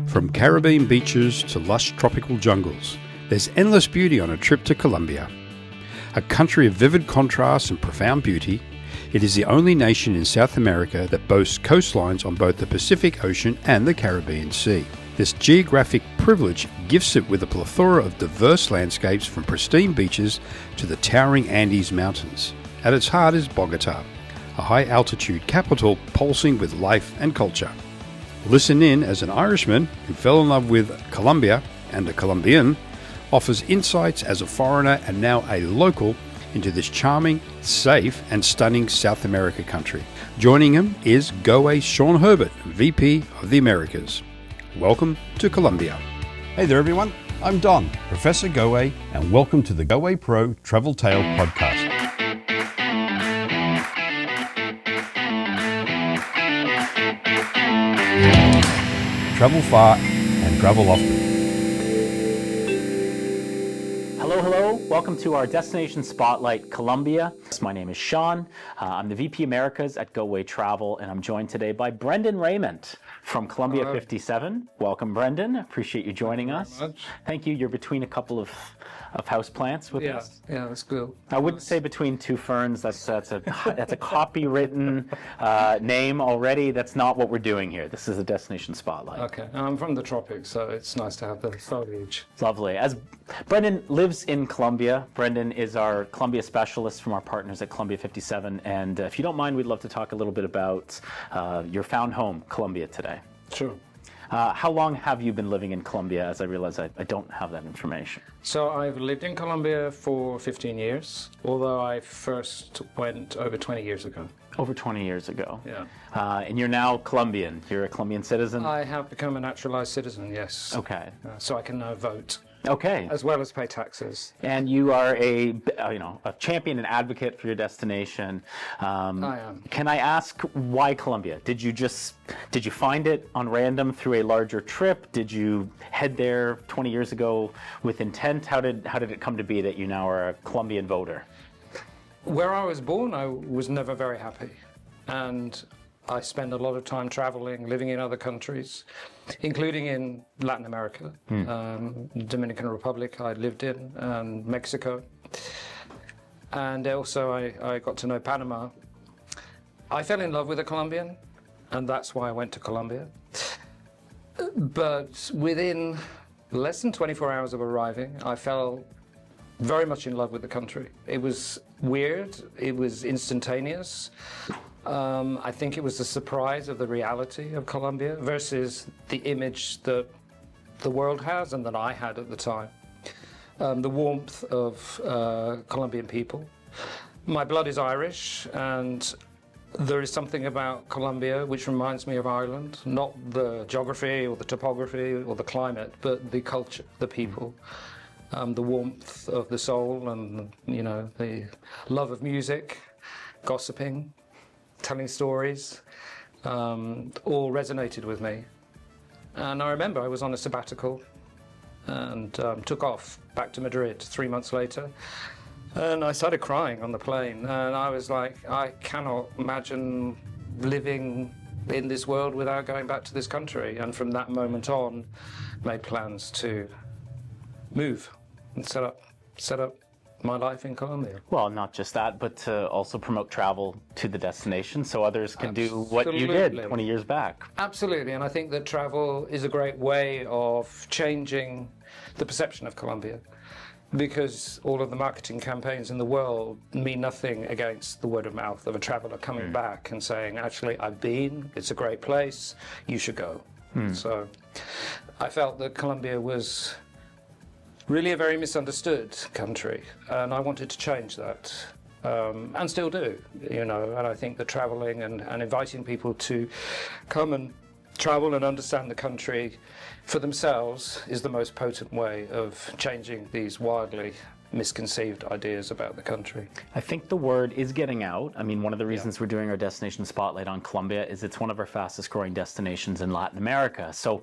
From Caribbean beaches to lush tropical jungles, there's endless beauty on a trip to Colombia. A country of vivid contrasts and profound beauty, it is the only nation in South America that boasts coastlines on both the Pacific Ocean and the Caribbean Sea. This geographic privilege gifts it with a plethora of diverse landscapes from pristine beaches to the towering Andes Mountains. At its heart is Bogota, a high-altitude capital pulsing with life and culture. Listen in as an Irishman who fell in love with Colombia and a Colombian offers insights as a foreigner and now a local into this charming, safe and stunning South America country. Joining him is Goway Sean Hebert, VP of the Americas. Welcome to Colombia. Hey there everyone, I'm Don, Professor Goway, and welcome to the GowayPro Travel Tale Podcast. Travel far and travel often. Hello. Welcome to our Destination Spotlight, Colombia. My name is Sean. I'm the VP Americas at Goway Travel, and I'm joined today by Brendan Raymond from Colombia 57. Welcome, Brendan. Appreciate you joining us. Thank you. You're between a couple of houseplants with us. Yeah, that's cool. I wouldn't say between two ferns. That's a copywritten name already. That's not what we're doing here. This is a Destination Spotlight. Okay. I'm from the tropics, so it's nice to have the foliage. Lovely. As Brendan lives in Colombia, Brendan is our Colombia specialist from our partners at Colombia 57. And if you don't mind, we'd love to talk a little bit about your found home, Colombia, today. Sure. How long have you been living in Colombia? As I realize I don't have that information. So I've lived in Colombia for 15 years, although I first went over 20 years ago. Over 20 years ago. Yeah. And you're now Colombian. You're a Colombian citizen? I have become a naturalized citizen, yes. Okay. So I can now vote. Okay. As well as pay taxes. And you are a champion and advocate for your destination. I am. Can I ask why Colombia? Did you find it on random through a larger trip? Did you head there 20 years ago with intent? How did it come to be that you now are a Colombian voter? Where I was born, I was never very happy. And I spent a lot of time traveling, living in other countries, including in Latin America, Dominican Republic I lived in, and Mexico. And also I got to know Panama. I fell in love with a Colombian, and that's why I went to Colombia. But within less than 24 hours of arriving, I fell very much in love with the country. It was weird, it was instantaneous. I think it was the surprise of the reality of Colombia versus the image that the world has and that I had at the time. The warmth of Colombian people. My blood is Irish, and there is something about Colombia which reminds me of Ireland, not the geography or the topography or the climate, but the culture, the people. The warmth of the soul and, the love of music, gossiping, telling stories, all resonated with me. And I remember I was on a sabbatical and took off back to Madrid 3 months later. And I started crying on the plane. And I was like, I cannot imagine living in this world without going back to this country. And from that moment on, made plans to move and set up my life in Colombia. Well, not just that, but to also promote travel to the destination so others can do what you did 20 years back. Absolutely, and I think that travel is a great way of changing the perception of Colombia, because all of the marketing campaigns in the world mean nothing against the word of mouth of a traveler coming back and saying, actually, I've been, it's a great place, you should go. So I felt that Colombia was really a very misunderstood country, and I wanted to change that, and still do, and I think that traveling and inviting people to come and travel and understand the country for themselves is the most potent way of changing these wildly misconceived ideas about the country. I think the word is getting out. I mean, one of the reasons we're doing our destination spotlight on Colombia is it's one of our fastest growing destinations in Latin America. So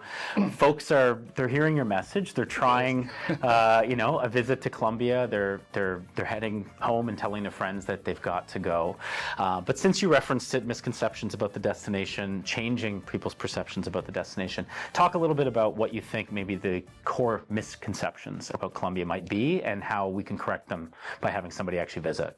folks they're hearing your message. They're trying, a visit to Colombia. They're heading home and telling their friends that they've got to go. But since you referenced it, misconceptions about the destination, changing people's perceptions about the destination, talk a little bit about what you think maybe the core misconceptions about Colombia might be and how we can correct them by having somebody actually visit.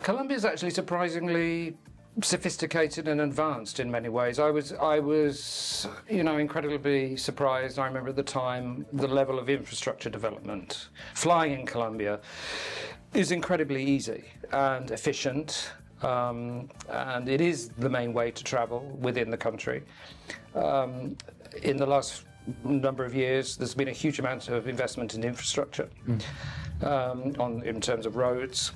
Colombia is actually surprisingly sophisticated and advanced in many ways. I was, incredibly surprised. I remember at the time the level of infrastructure development. Flying in Colombia is incredibly easy and efficient, and it is the main way to travel within the country. In the last number of years, there's been a huge amount of investment in infrastructure, in terms of roads,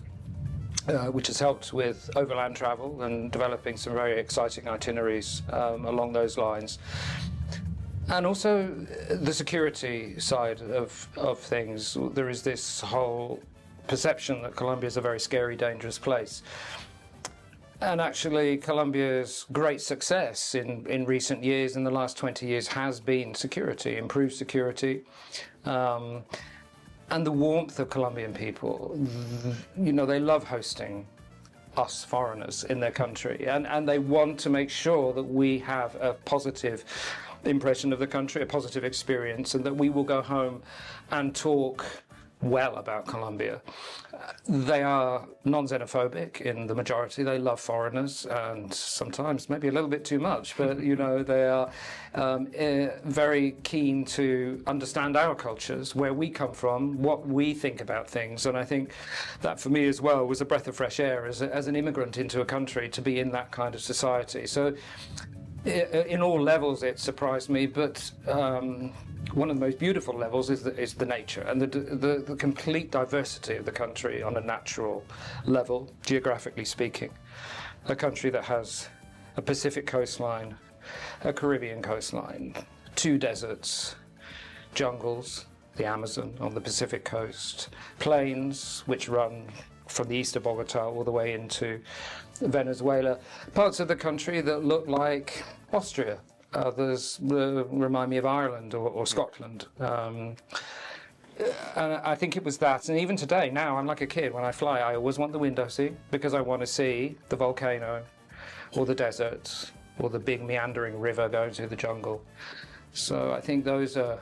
which has helped with overland travel and developing some very exciting itineraries along those lines. And also the security side of things. There is this whole perception that Colombia is a very scary, dangerous place. And actually, Colombia's great success in recent years, in the last 20 years, has been security, improved security, and the warmth of Colombian people. They love hosting us foreigners in their country, and they want to make sure that we have a positive impression of the country, a positive experience, and that we will go home and talk well about Colombia. They are non-xenophobic in the majority. They love foreigners, and sometimes maybe a little bit too much, but they are very keen to understand our cultures, where we come from, what we think about things. And I think that for me as well was a breath of fresh air as an immigrant into a country, to be in that kind of society. So in all levels it surprised me, but one of the most beautiful levels is the nature and the complete diversity of the country on a natural level, geographically speaking. A country that has a Pacific coastline, a Caribbean coastline, 2 deserts, jungles, the Amazon on the Pacific coast, plains which run from the east of Bogota all the way into Venezuela, parts of the country that look like Austria. Others remind me of Ireland or Scotland. And I think it was that. And even today, now, I'm like a kid. When I fly, I always want the window seat, because I want to see the volcano or the desert or the big meandering river going through the jungle. So I think those are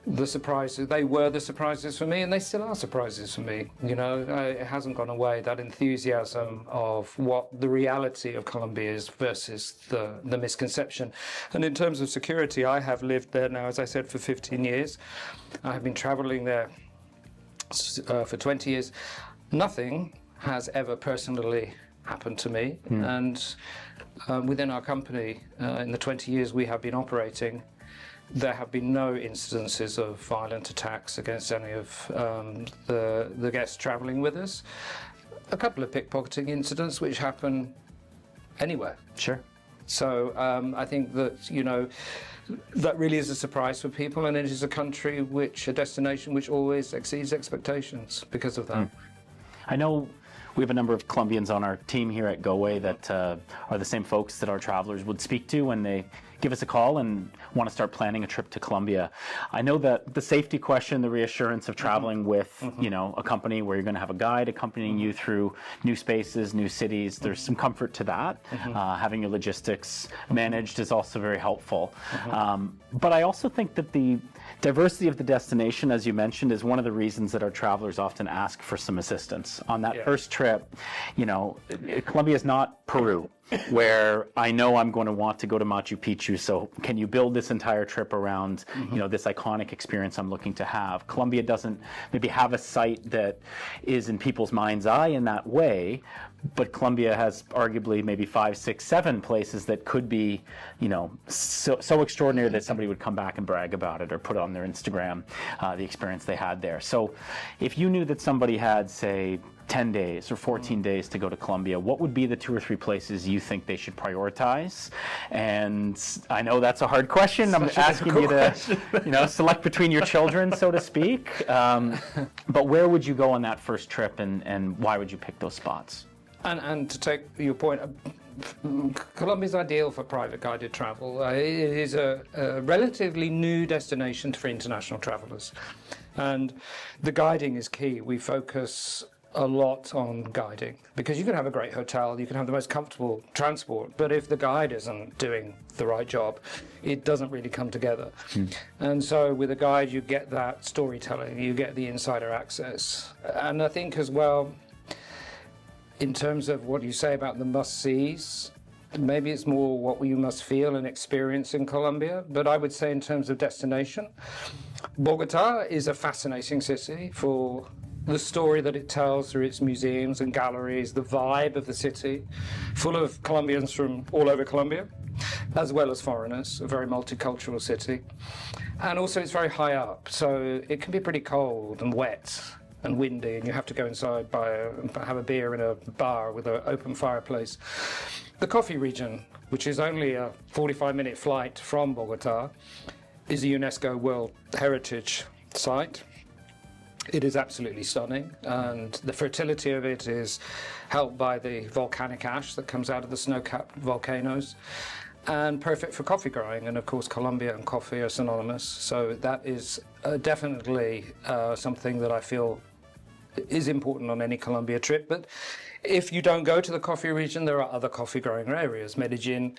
the surprises. They were the surprises for me, and they still are surprises for me. It hasn't gone away, that enthusiasm of what the reality of Colombia is versus the misconception. And in terms of security, I have lived there now, as I said, for 15 years. I have been traveling there for 20 years. Nothing has ever personally happened to me. And within our company, in the 20 years we have been operating, there have been no incidences of violent attacks against any of the guests travelling with us. A couple of pickpocketing incidents which happen anywhere. Sure. So I think that, that really is a surprise for people, and it is a destination which always exceeds expectations because of that. I know we have a number of Colombians on our team here at Goway that are the same folks that our travelers would speak to when they give us a call and want to start planning a trip to Colombia. I know that the safety question, the reassurance of traveling with, a company where you're going to have a guide accompanying you through new spaces, new cities, there's some comfort to that. Having your logistics managed is also very helpful. But I also think that the diversity of the destination, as you mentioned, is one of the reasons that our travelers often ask for some assistance. On that first trip, Colombia is not Peru, where I know I'm going to want to go to Machu Picchu, so can you build this entire trip around, this iconic experience I'm looking to have? Colombia doesn't maybe have a site that is in people's mind's eye in that way, but Colombia has arguably maybe 5, 6, 7 places that could be, so extraordinary that somebody would come back and brag about it or put on their Instagram the experience they had there. So if you knew that somebody had, say, 10 days or 14 days to go to Colombia, what would be the 2 or 3 places you think they should prioritize? And I know that's a hard question. I'm asking you to, select between your children, so to speak. But where would you go on that first trip, and why would you pick those spots? And to take your point, Colombia is ideal for private guided travel. It is a relatively new destination for international travelers. And the guiding is key. We focus a lot on guiding because you can have a great hotel, you can have the most comfortable transport, but if the guide isn't doing the right job, it doesn't really come together. And so with a guide, you get that storytelling, you get the insider access. And I think as well, in terms of what you say about the must-sees, maybe it's more what you must feel and experience in Colombia, but I would say in terms of destination, Bogota is a fascinating city for the story that it tells through its museums and galleries, the vibe of the city, full of Colombians from all over Colombia, as well as foreigners, a very multicultural city. And also it's very high up, so it can be pretty cold and wet and windy, and you have to go inside have a beer in a bar with an open fireplace. The coffee region, which is only a 45-minute flight from Bogota, is a UNESCO World Heritage Site. It is absolutely stunning, and the fertility of it is helped by the volcanic ash that comes out of the snow-capped volcanoes, and perfect for coffee growing. And of course, Colombia and coffee are synonymous, so that is definitely something that I feel is important on any Colombia trip. But if you don't go to the coffee region, there are other coffee growing areas. Medellin,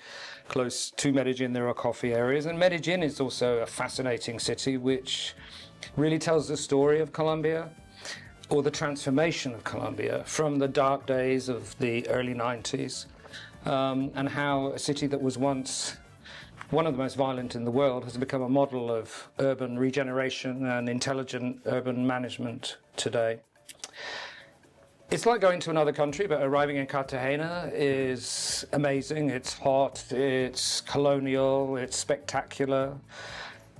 close to Medellin, there are coffee areas, and Medellin is also a fascinating city which really tells the story of Colombia, or the transformation of Colombia from the dark days of the early 90s, and how a city that was once one of the most violent in the world has become a model of urban regeneration and intelligent urban management today. It's like going to another country, but arriving in Cartagena is amazing. It's hot, it's colonial, it's spectacular.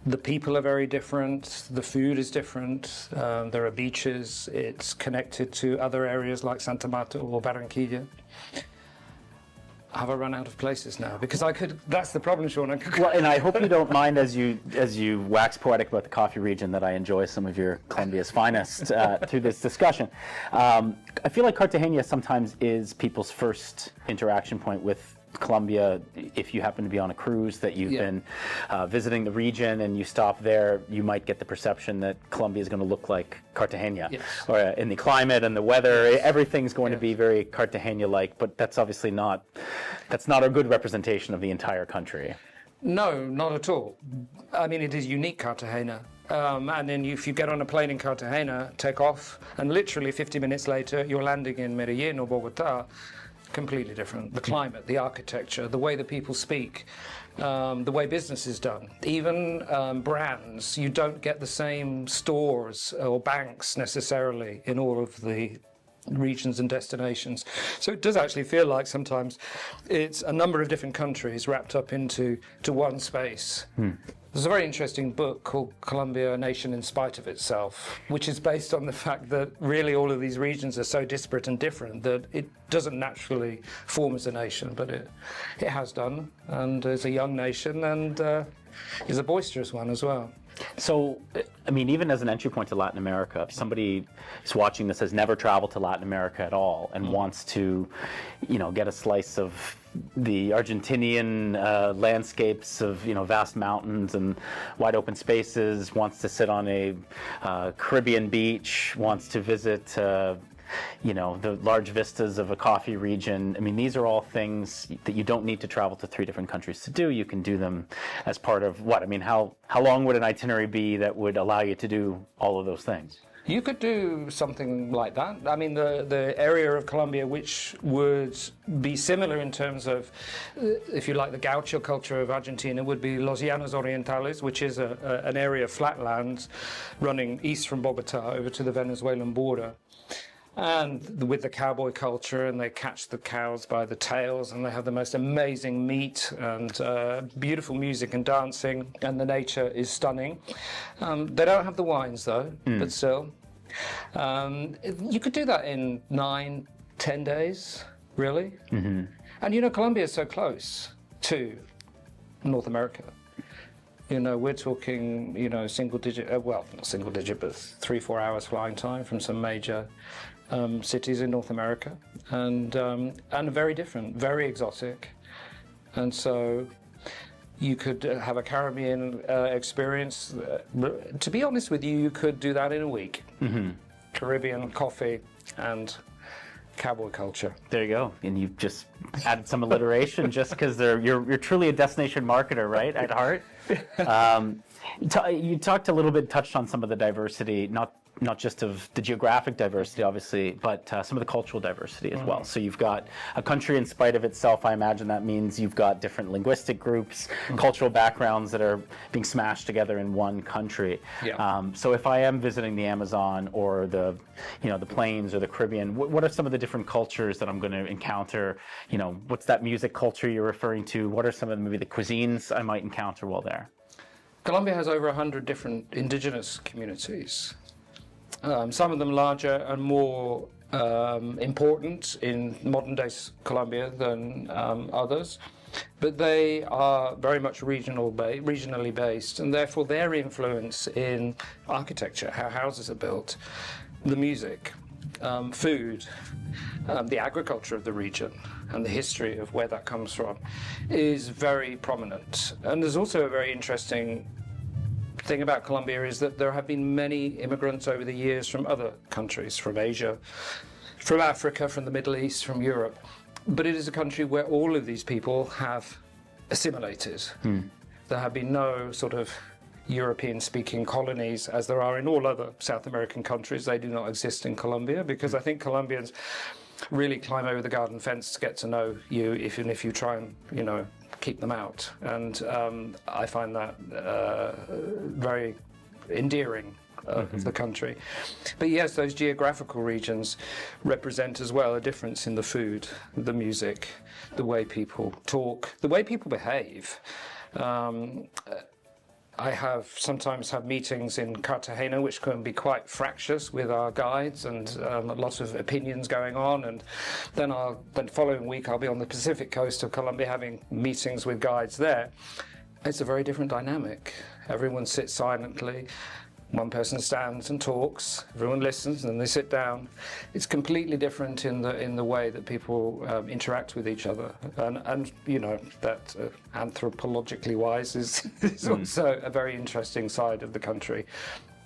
The people are very different, the food is different, there are beaches, it's connected to other areas like Santa Marta or Barranquilla. Have I run out of places now? Because that's the problem, Sean. Well, and I hope you don't mind as you wax poetic about the coffee region that I enjoy some of your Colombia's finest through this discussion. I feel like Cartagena sometimes is people's first interaction point with Colombia. If you happen to be on a cruise that you've been visiting the region and you stop there, you might get the perception that Colombia is going to look like Cartagena, or in the climate and the weather, everything's going to be very Cartagena-like. But that's obviously not a good representation of the entire country. No, not at all. I mean, it is unique Cartagena. And then if you get on a plane in Cartagena, take off, and literally 50 minutes later, you're landing in Medellin or Bogota. Completely different. The climate, the architecture, the way that people speak, the way business is done, even brands. You don't get the same stores or banks necessarily in all of the regions and destinations. So it does actually feel like sometimes it's a number of different countries wrapped up into one space. There's a very interesting book called Colombia, a Nation in Spite of Itself, which is based on the fact that really all of these regions are so disparate and different that it doesn't naturally form as a nation, but it has done, and is a young nation, and is a boisterous one as well. So, I mean, even as an entry point to Latin America, if somebody is watching this has never traveled to Latin America at all and wants to, get a slice of the Argentinian landscapes of, vast mountains and wide open spaces, wants to sit on a Caribbean beach, wants to visit the large vistas of a coffee region. I mean, these are all things that you don't need to travel to 3 different countries to do. You can do them as part of what? I mean, how long would an itinerary be that would allow you to do all of those things? You could do something like that. I mean, the area of Colombia which would be similar in terms of, if you like, the gaucho culture of Argentina would be Los Llanos Orientales, which is an area of flatlands running east from Bogota over to the Venezuelan border. And with the cowboy culture, and they catch the cows by the tails, and they have the most amazing meat and beautiful music and dancing, and the nature is stunning. They don't have the wines though, but still. You could do that in 9-10 days, really. Mm-hmm. And you know, Colombia is so close to North America. You know, we're talking, you know, single digit, well, not single digit, but 3-4 hours flying time from some major cities in North America, and very different, very exotic. And so you could have a Caribbean experience. To be honest with you, you could do that in a week. Mm-hmm. Caribbean coffee and cowboy culture. There you go. And you've just added some alliteration just because you're truly a destination marketer, right, at heart? You talked a little bit, touched on some of the diversity, not just of the geographic diversity, obviously, but some of the cultural diversity as well. So you've got a country in spite of itself. I imagine that means you've got different linguistic groups, cultural backgrounds that are being smashed together in one country. Yeah. So if I am visiting the Amazon or the plains or the Caribbean, what are some of the different cultures that I'm going to encounter? You know, what's that music culture you're referring to? What are some of maybe the cuisines I might encounter while there? Colombia has over 100 different indigenous communities. Some of them larger and more important in modern-day Colombia than others, but they are very much regionally based, and therefore their influence in architecture, how houses are built, the music, food, the agriculture of the region, and the history of where that comes from is very prominent. And there's also a very interesting thing about Colombia is that there have been many immigrants over the years from other countries, from Asia, from Africa, from the Middle East, from Europe. But it is a country where all of these people have assimilated. There have been no sort of European-speaking colonies, as there are in all other South American countries. They do not exist in Colombia, because I think Colombians really climb over the garden fence to get to know you, even if you try and, you know, keep them out. And I find that very endearing of the country. But yes, those geographical regions represent as well a difference in the food, the music, the way people talk, the way people behave. I sometimes have meetings in Cartagena, which can be quite fractious with our guides, and a lot of opinions going on. And then the following week I'll be on the Pacific coast of Colombia having meetings with guides there. It's a very different dynamic. Everyone sits silently. One person stands and talks, everyone listens, and then they sit down. It's completely different in the way that people interact with each other. And you know, that anthropologically wise is also a very interesting side of the country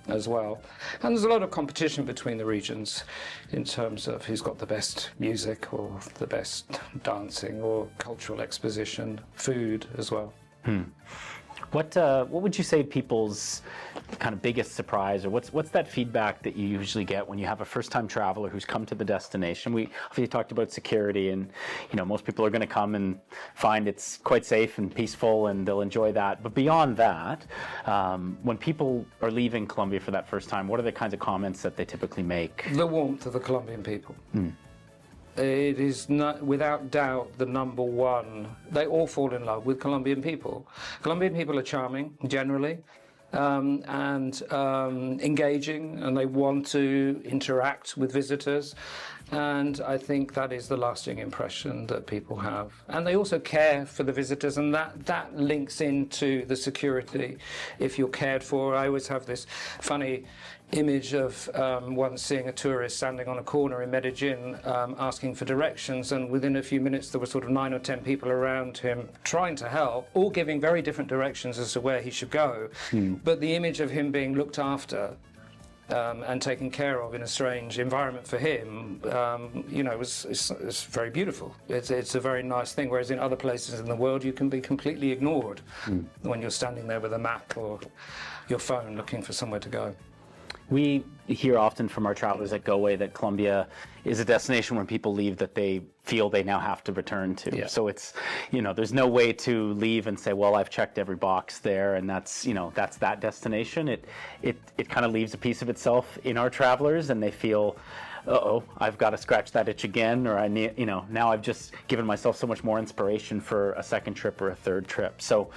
as well. And there's a lot of competition between the regions in terms of who's got the best music or the best dancing or cultural exposition, food as well. What would you say people's kind of biggest surprise, or what's that feedback that you usually get when you have a first-time traveler who's come to the destination? We obviously talked about security, and you know, most people are going to come and find it's quite safe and peaceful, and they'll enjoy that. But beyond that, when people are leaving Colombia for that first time, what are the kinds of comments that they typically make? The warmth of the Colombian people. It is not, without doubt, the number one. They all fall in love with Colombian people. Colombian people are charming, generally, and engaging, and they want to interact with visitors. And I think that is the lasting impression that people have. And they also care for the visitors, and that links into the security. If you're cared for, I always have this funny image of once seeing a tourist standing on a corner in Medellin asking for directions, and within a few minutes there were sort of 9 or 10 people around him trying to help, all giving very different directions as to where he should go. But the image of him being looked after and taken care of in a strange environment for him, you know, it's very beautiful. It's a very nice thing, whereas in other places in the world you can be completely ignored when you're standing there with a map or your phone looking for somewhere to go. We hear often from our travelers at Goway that Colombia is a destination when people leave that they feel they now have to return to. Yeah. So it's, you know, there's no way to leave and say, well, I've checked every box there, and that's, you know, that's that destination. It kind of leaves a piece of itself in our travelers, and they feel, uh-oh, I've got to scratch that itch again, or I need, you know, now I've just given myself so much more inspiration for a second trip or a third trip. So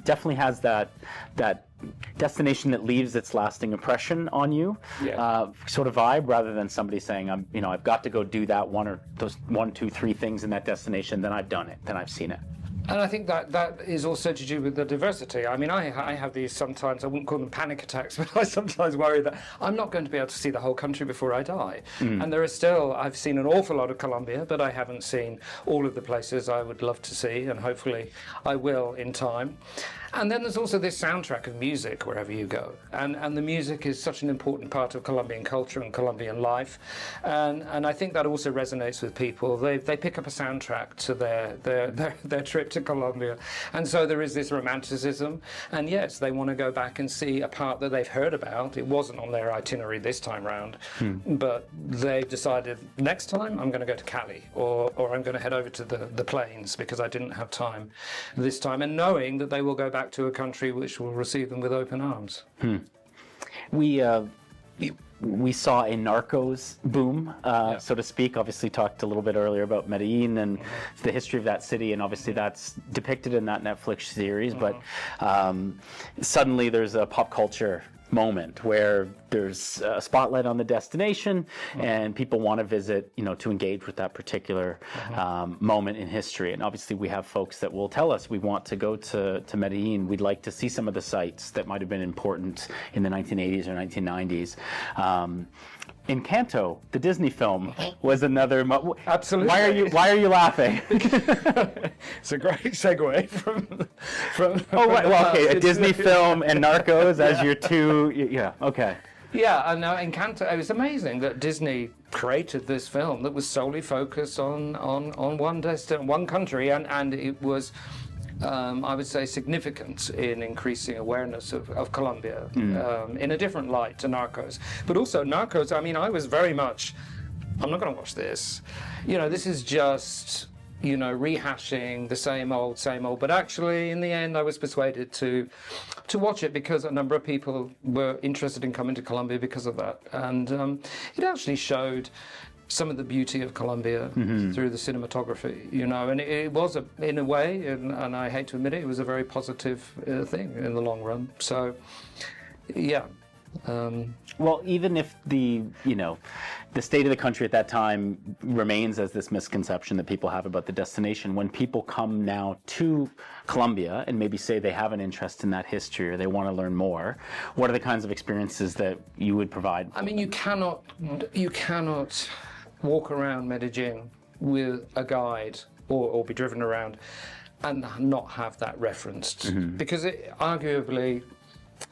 definitely has that destination that leaves its lasting impression on you. to sort of vibe, rather than somebody saying, I've got to go do that one or those 1, 2, 3 things in that destination, then I've done it, then I've seen it. And I think that is also to do with the diversity. I mean, I have these sometimes, I wouldn't call them panic attacks, but I sometimes worry that I'm not going to be able to see the whole country before I die. And there is still, I've seen an awful lot of Colombia, but I haven't seen all of the places I would love to see, and hopefully I will in time. And then there's also this soundtrack of music wherever you go. And the music is such an important part of Colombian culture and Colombian life. And I think that also resonates with people. They pick up a soundtrack to their trip to Colombia. And so there is this romanticism. And yes, they want to go back and see a part that they've heard about. It wasn't on their itinerary this time round. But they've decided, next time I'm going to go to Cali, or I'm going to head over to the plains because I didn't have time this time. And knowing that they will go back to a country which will receive them with open arms. We saw a Narcos boom, so to speak. Obviously talked a little bit earlier about Medellin and the history of that city, and obviously that's depicted in that Netflix series, but suddenly there's a pop culture moment where there's a spotlight on the destination and people want to visit, to engage with that particular moment in history. And obviously we have folks that will tell us, we want to go to Medellin, we'd like to see some of the sites that might have been important in the 1980s or 1990s. Encanto, the Disney film, was another. Absolutely. Why are you laughing? It's a great segue from. A Disney film and Narcos as your two. Yeah. Okay. Yeah, and now Encanto. It was amazing that Disney created this film that was solely focused on one country, and it was. I would say significant in increasing awareness of Colombia in a different light to Narcos. But also Narcos, I mean, I was very much, I'm not going to watch this. This is just, rehashing the same old. But actually, in the end, I was persuaded to watch it because a number of people were interested in coming to Colombia because of that. And it actually showed some of the beauty of Colombia through the cinematography, and it was, in a way, and I hate to admit it was a very positive thing in the long run. So, yeah. Well, even if the state of the country at that time remains as this misconception that people have about the destination, when people come now to Colombia and maybe say they have an interest in that history or they want to learn more, what are the kinds of experiences that you would provide? I mean, you cannot walk around Medellin with a guide or be driven around and not have that referenced. Because arguably,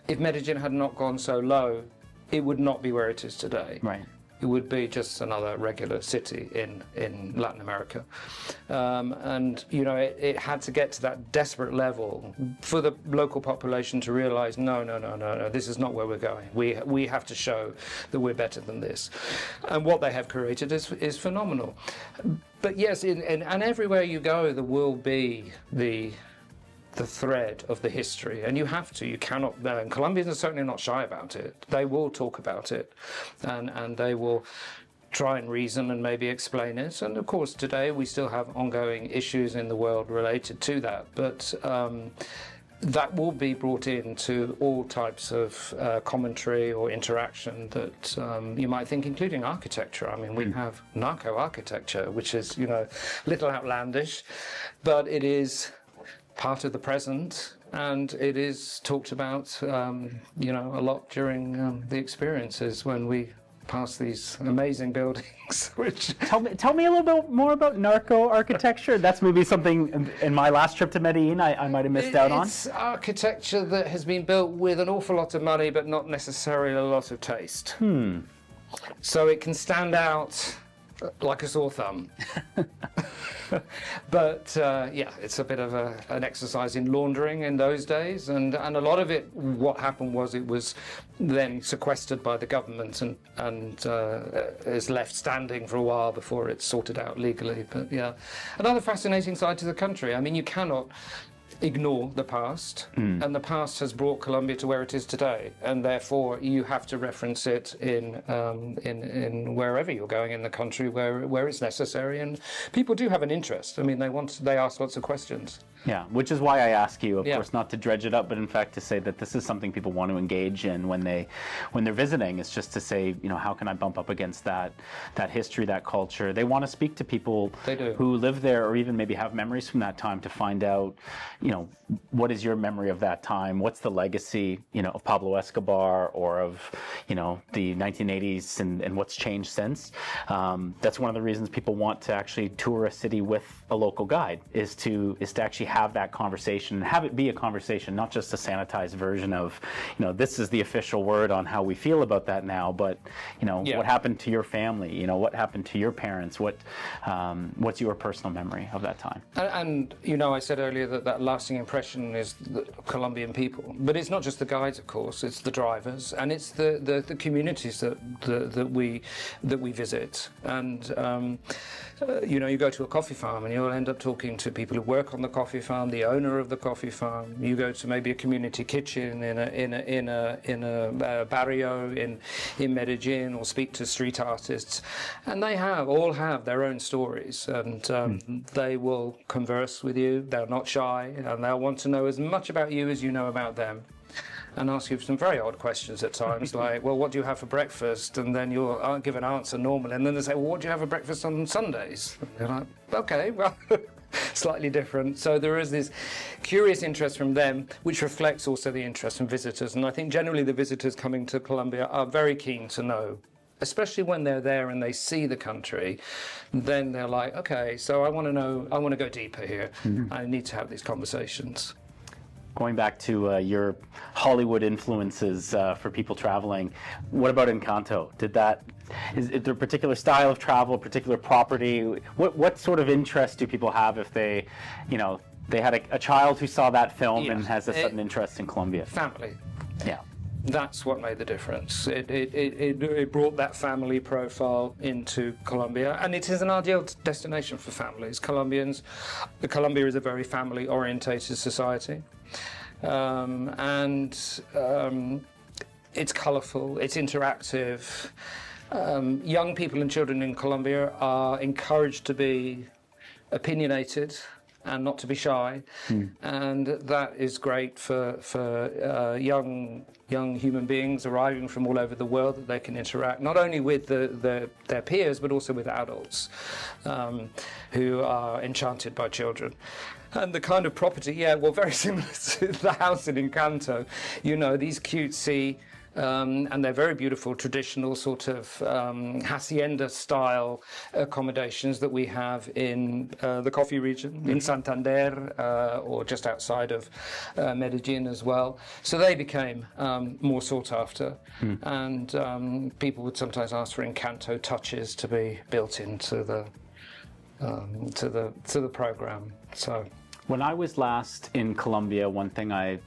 if Medellin had not gone so low, it would not be where it is today. Right. It would be just another regular city in Latin America. And, it had to get to that desperate level for the local population to realize, no, this is not where we're going. We have to show that we're better than this. And what they have created is phenomenal. But yes, and everywhere you go, there will be the thread of the history, and you cannot, and Colombians are certainly not shy about it. They will talk about it, and they will try and reason and maybe explain it. And of course, today we still have ongoing issues in the world related to that, but that will be brought into all types of commentary or interaction that you might think, including architecture. I mean, we have narco architecture, which is, a little outlandish, but it is part of the present, and it is talked about, a lot during the experiences when we pass these amazing buildings. Which tell me a little bit more about narco architecture. That's maybe something in my last trip to Medellin I might have missed out on. It's architecture that has been built with an awful lot of money, but not necessarily a lot of taste. So it can stand out like a sore thumb. But it's a bit of an exercise in laundering in those days, and a lot of it, what happened was it was then sequestered by the government and is left standing for a while before it's sorted out legally. But yeah, another fascinating side to the country. I mean, you cannot ignore the past, and the past has brought Colombia to where it is today, and therefore you have to reference it in wherever you're going in the country where it's necessary. And people do have an interest. I mean, they ask lots of questions. Yeah, which is why I ask you, of Yeah. course, not to dredge it up, but in fact to say that this is something people want to engage in when they're visiting. It's just to say, how can I bump up against that history, that culture? They want to speak to people They do. who live there, or even maybe have memories from that time, to find out, what is your memory of that time? What's the legacy, of Pablo Escobar, or of, the 1980s, and what's changed since? That's one of the reasons people want to actually tour a city with a local guide, is to actually have that conversation, and have it be a conversation, not just a sanitized version of, this is the official word on how we feel about that now, but, Yeah. what happened to your family, what happened to your parents, what's your personal memory of that time? And I said earlier that lasting impression is the Colombian people, but it's not just the guides, of course. It's the drivers, and it's the communities that we visit. And you go to a coffee farm, and you'll end up talking to people who work on the coffee farm, the owner of the coffee farm. You go to maybe a community kitchen in a barrio in Medellin, or speak to street artists, and they all have their own stories, and they will converse with you. They're not shy, and they'll want to know as much about you as you know about them, and ask you some very odd questions at times, like, well, what do you have for breakfast? And then you'll give an answer normally, and then they say, well, what do you have for breakfast on Sundays? And you're like, okay, well, slightly different. So there is this curious interest from them, which reflects also the interest from visitors. And I think generally the visitors coming to Colombia are very keen to know, especially when they're there and they see the country. Then they're like, okay, so I want to know, I want to go deeper here. I need to have these conversations. Going back to your Hollywood influences for people traveling, what about Encanto? Is there a particular style of travel, a particular property? What sort of interest do people have if they had a child who saw that film and has a sudden interest in Colombia? Family. Yeah. That's what made the difference. It brought that family profile into Colombia, and it is an ideal destination for families. Colombia is a very family-orientated society, and it's colourful, it's interactive. Young people and children in Colombia are encouraged to be opinionated and not to be shy, and that is great for young human beings arriving from all over the world, that they can interact not only with their peers but also with adults who are enchanted by children. And the kind of property, very similar to the house in Encanto, these cutesy and they're very beautiful, traditional sort of hacienda-style accommodations that we have in the coffee region, in Santander, or just outside of Medellin as well. So they became more sought after, and people would sometimes ask for Encanto touches to be built into the program. So. When I was last in Colombia, one thing I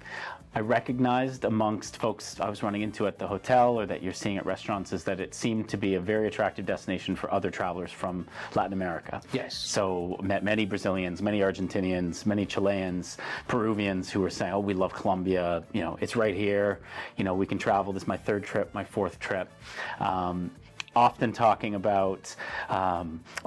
recognized amongst folks I was running into at the hotel, or that you're seeing at restaurants, is that it seemed to be a very attractive destination for other travelers from Latin America. Yes. So met many Brazilians, many Argentinians, many Chileans, Peruvians who were saying, oh, we love Colombia, it's right here, we can travel, this is my third trip, my fourth trip. Often talking about,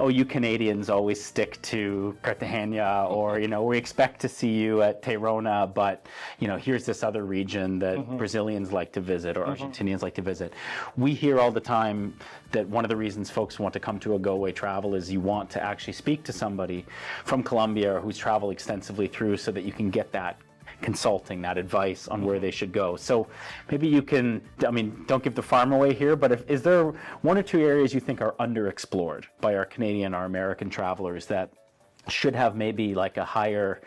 you Canadians always stick to Cartagena, or, we expect to see you at Tayrona, but, here's this other region that Brazilians like to visit, or Argentinians like to visit. We hear all the time that one of the reasons folks want to come to a Goway travel is you want to actually speak to somebody from Colombia who's traveled extensively through, so that you can get that consulting, that advice on where they should go. So maybe you can, don't give the farm away here, but is there one or two areas you think are underexplored by our Canadian or American travelers that should have maybe like a higher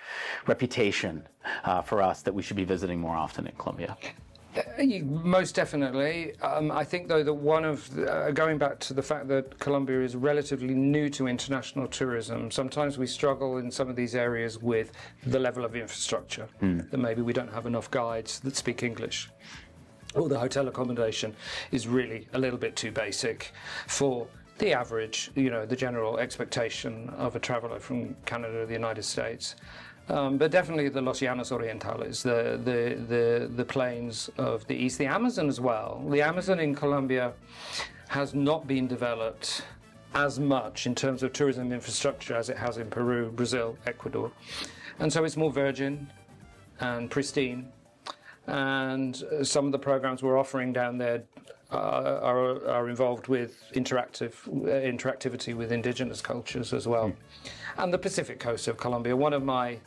reputation for us, that we should be visiting more often in Colombia? Most definitely. I think, though, that one of going back to the fact that Colombia is relatively new to international tourism, sometimes we struggle in some of these areas with the level of infrastructure, that maybe we don't have enough guides that speak English, or the hotel accommodation is really a little bit too basic for the average, the general expectation of a traveller from Canada or the United States. But definitely the Los Llanos Orientales, the plains of the east, the Amazon as well. The Amazon in Colombia has not been developed as much in terms of tourism infrastructure as it has in Peru, Brazil, Ecuador. And so it's more virgin and pristine. And some of the programs we're offering down there are involved with interactivity with indigenous cultures as well. And the Pacific coast of Colombia, one of my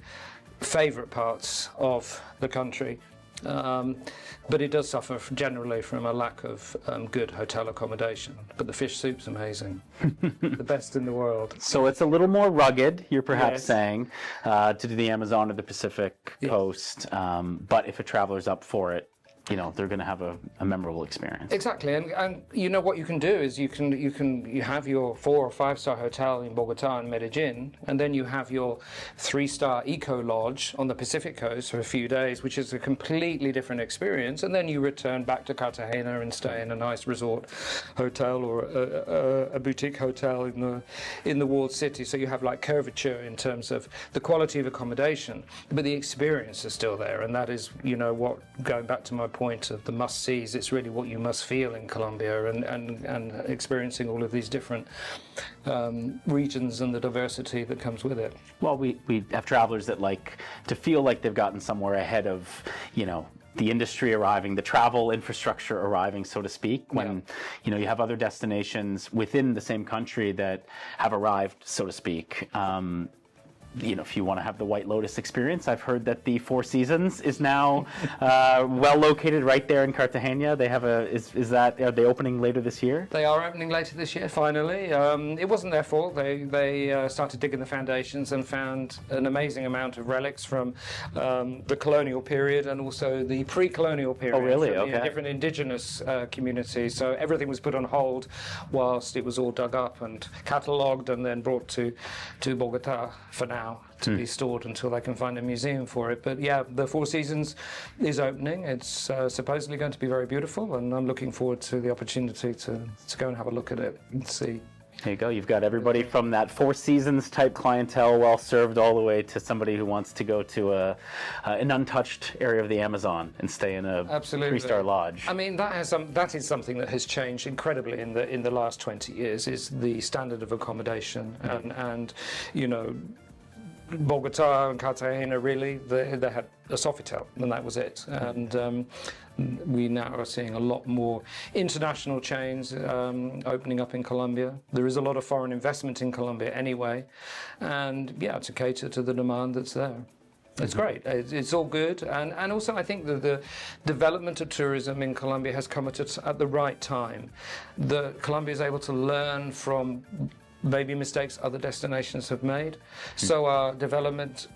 favorite parts of the country. But it does suffer generally from a lack of good hotel accommodation. But the fish soup's amazing. The best in the world. So it's a little more rugged, you're perhaps Yes. saying, to do the Amazon or the Pacific coast. But if a traveler's up for it, you know, they're going to have a memorable experience. Exactly, and you know what you can do is you have your 4 or 5 star hotel in Bogota and Medellin, and then you have your 3-star eco lodge on the Pacific coast for a few days, which is a completely different experience, and then you return back to Cartagena and stay in a nice resort hotel or a boutique hotel in the walled city. So you have like curvature in terms of the quality of accommodation, but the experience is still there, and that is, you know, what, going back to my point of the must-sees, it's really what you must feel in Colombia, and experiencing all of these different regions and the diversity that comes with it. Well, we have travelers that like to feel like they've gotten somewhere ahead of, you know, the industry arriving, the travel infrastructure arriving, so to speak, when, you know, you have other destinations within the same country that have arrived, so to speak. You know, if you want to have the White Lotus experience, I've heard that the Four Seasons is now well located right there in Cartagena. They have are they opening later this year? They are opening later this year, finally. It wasn't their fault. They started digging the foundations and found an amazing amount of relics from the colonial period and also the pre-colonial period. Oh, really? From the Okay. different indigenous communities. So everything was put on hold whilst it was all dug up and catalogued and then brought to Bogota for now to be stored until they can find a museum for it. But yeah, the Four Seasons is opening. It's supposedly going to be very beautiful, and I'm looking forward to the opportunity to go and have a look at it and see. There you go. You've got everybody from that Four Seasons type clientele, well served, all the way to somebody who wants to go to an untouched area of the Amazon and stay in a Absolutely. 3-star lodge. I mean, that is something that has changed incredibly in the last 20 years. Is the standard of accommodation, and you know, Bogota and Cartagena, really, they had a Sofitel, and that was it. And we now are seeing a lot more international chains opening up in Colombia. There is a lot of foreign investment in Colombia anyway, and yeah, to cater to the demand that's there. It's great. It's all good, and also I think that the development of tourism in Colombia has come at the right time. Colombia is able to learn from maybe mistakes other destinations have made. So our development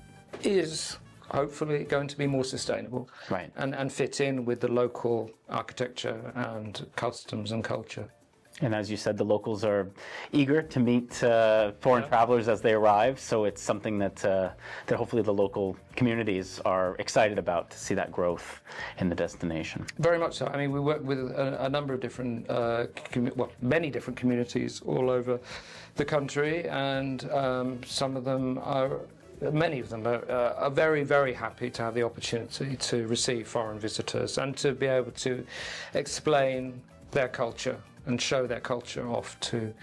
is hopefully going to be more sustainable, Right. and fit in with the local architecture and customs and culture. And as you said, the locals are eager to meet foreign travelers as they arrive, so it's something that hopefully the local communities are excited about, to see that growth in the destination. Very much so. I mean, we work with a number of different, many different communities all over the country, and many of them are very, very happy to have the opportunity to receive foreign visitors and to be able to explain their culture and show their culture off to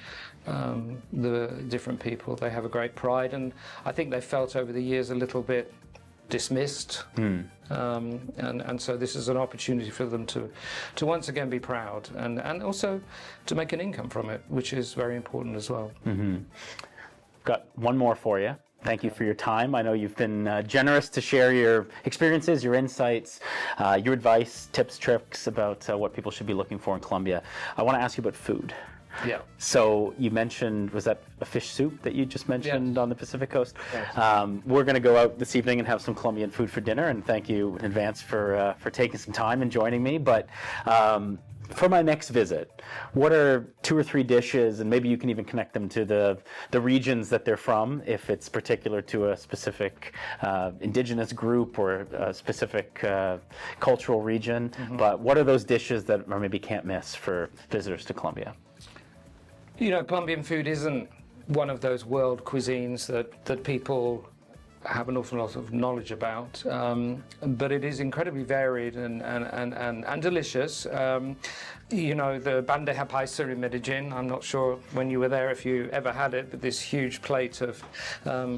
the different people. They have a great pride, and I think they felt over the years a little bit dismissed, and so this is an opportunity for them to once again be proud and also to make an income from it, which is very important as well. Got one more for you. Thank you for your time. I know you've been generous to share your experiences, your insights, your advice, tips, tricks about what people should be looking for in Colombia. I want to ask you about food. Yeah. So you mentioned, was that a fish soup that you just mentioned on the Pacific coast? Yes. We're going to go out this evening and have some Colombian food for dinner, and thank you in advance for taking some time and joining me. But for my next visit, what are 2 or 3 dishes, and maybe you can even connect them to the regions that they're from, if it's particular to a specific indigenous group or a specific cultural region. But what are those dishes that are maybe can't miss for visitors to Colombia? You know, Colombian food isn't one of those world cuisines that people have an awful lot of knowledge about, but it is incredibly varied and delicious. You know, the bandeja paisa in Medellin, I'm not sure when you were there if you ever had it, but this huge plate of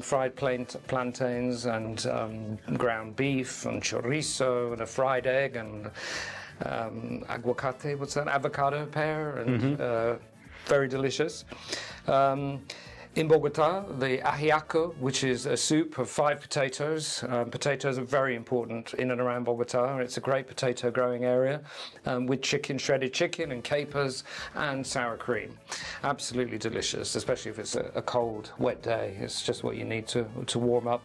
fried plantains and ground beef and chorizo and a fried egg and aguacate, what's that, avocado pear, and very delicious. In Bogota, the ajiaco, which is a soup of 5 potatoes. Potatoes are very important in and around Bogota. It's a great potato growing area with chicken, shredded chicken and capers and sour cream. Absolutely delicious, especially if it's a cold, wet day. It's just what you need to warm up.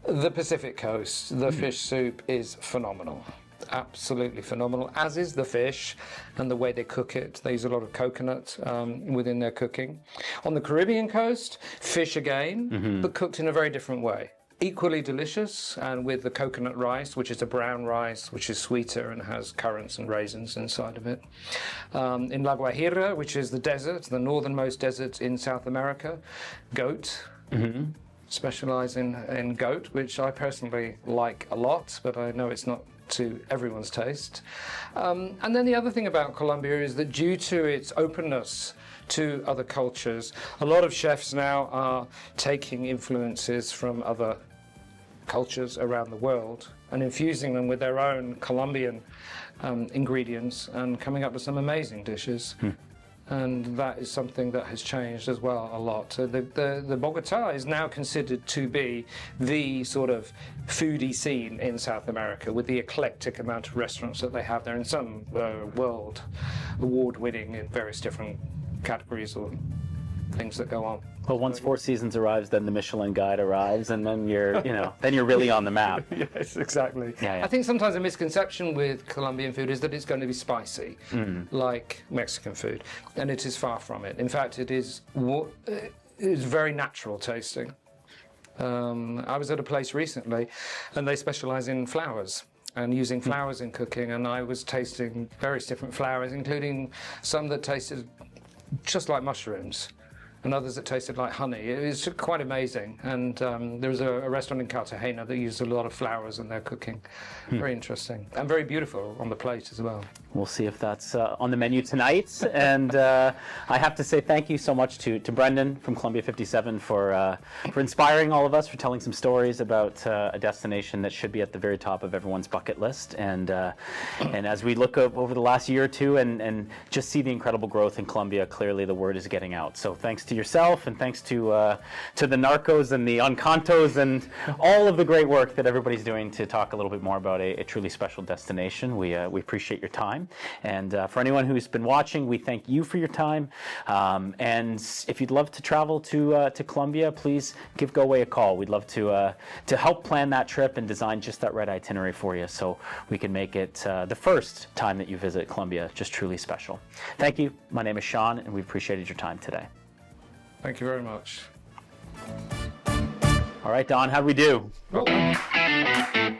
The Pacific Coast, the fish soup is phenomenal. Absolutely phenomenal, as is the fish and the way they cook it. They use a lot of coconut within their cooking. On the Caribbean coast, fish again, but cooked in a very different way. Equally delicious, and with the coconut rice, which is a brown rice, which is sweeter and has currants and raisins inside of it. In La Guajira, which is the desert, the northernmost desert in South America, goat. Specialise in goat, which I personally like a lot, but I know it's not to everyone's taste. And then the other thing about Colombia is that due to its openness to other cultures, a lot of chefs now are taking influences from other cultures around the world and infusing them with their own Colombian ingredients and coming up with some amazing dishes. And that is something that has changed as well a lot. So the Bogota is now considered to be the sort of foodie scene in South America, with the eclectic amount of restaurants that they have there, and some world award-winning in various different categories or things that go on. Well, once Four Seasons arrives, then the Michelin Guide arrives, and then you're, then you're really on the map. Yes, exactly. Yeah. I think sometimes a misconception with Colombian food is that it's going to be spicy, like Mexican food, and it is far from it. In fact, it is very natural tasting. I was at a place recently, and they specialize in flowers and using flowers in cooking, and I was tasting various different flowers, including some that tasted just like mushrooms, and others that tasted like honey. It was quite amazing. And there was a restaurant in Cartagena that used a lot of flowers in their cooking. Very interesting. And very beautiful on the plate as well. We'll see if that's on the menu tonight. And I have to say thank you so much to Brendan from Colombia 57 for inspiring all of us, for telling some stories about a destination that should be at the very top of everyone's bucket list. And as we look over the last year or two and just see the incredible growth in Colombia, clearly the word is getting out. So thanks to yourself, and thanks to the Narcos and the Encantos and all of the great work that everybody's doing to talk a little bit more about a truly special destination. We appreciate your time. And for anyone who's been watching, we thank you for your time. And if you'd love to travel to Colombia, please give Goway a call. We'd love to help plan that trip and design just that right itinerary for you, so we can make it the first time that you visit Colombia just truly special. Thank you. My name is Sean, and we appreciated your time today. Thank you very much. All right, Don, how'd we do? Oh.